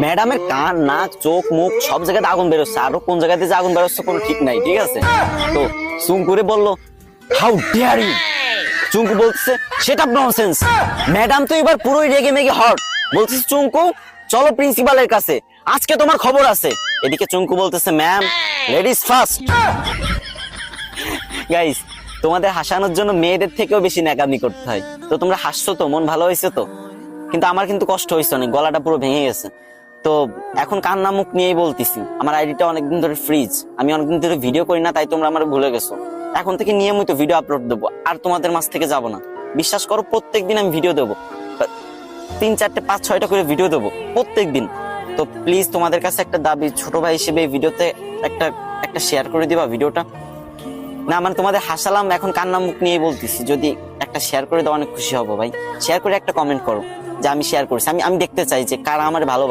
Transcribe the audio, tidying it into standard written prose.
ম্যাডামের কান নাক চোখ মুখ সব জায়গাতে আগুন বেরোচ্ছে, আরো কোন জায়গাতে যে আগুন বেরোচ্ছে কোনো ঠিক নাই, ঠিক আছে? তো চুঙ্কুরে বললো হাউ ডেয়ার ইউ। চুঙ্কু বলতেছে সেটা ননসেন্স। ম্যাডাম তো এবার পুরোই রেগে মেগে হট, বলতেছে চুঙ্কু চলো প্রিন্সিপালের কাছে, আজকে তোমার খবর আছে। এদিকে চুঙ্কু বলতেছে ম্যাম লেডিস ফার্স্ট। গাইস, তোমাদের হাসানোর জন্য মেয়েদের থেকেও বেশি ন্যাকামি করতে হয়। তো তোমরা হাসছো তো, মন ভালো হয়েছে তো? কিন্তু আমার কিন্তু কষ্ট হয়েছে অনেক, গলাটা পুরো ভেঙে গেছে। তো এখন কান্না মুখ নিয়েই বলতেছি, আমার আইডিটা অনেকদিন ধরে ফ্রিজ, আমি অনেকদিন ধরে ভিডিও করি না, তাই তোমরা আমার ভুলে গেছো। এখন থেকে নিয়মিত ভিডিও আপলোড দেবো, আর তোমাদের মাঝ থেকে যাব না। বিশ্বাস করো, প্রত্যেকদিন আমি ভিডিও দেবো, 3, 4, 5, 6টা করে ভিডিও দেবো প্রত্যেকদিন। তো প্লিজ তোমাদের কাছে একটা দাবি, ছোট ভাই হিসেবে এই ভিডিওতে একটা শেয়ার করে দিবা ভিডিওটা। না মানে তোমাদের হাসালাম, এখন কান্না মুখ নিয়ে বলতেছি, যদি একটা শেয়ার করে দাও অনেক খুশি হবো ভাই। শেয়ার করে একটা কমেন্ট করো যে আমি শেয়ার করেছি, আমি দেখতে চাই যে কারা আমার ভালোবাসে।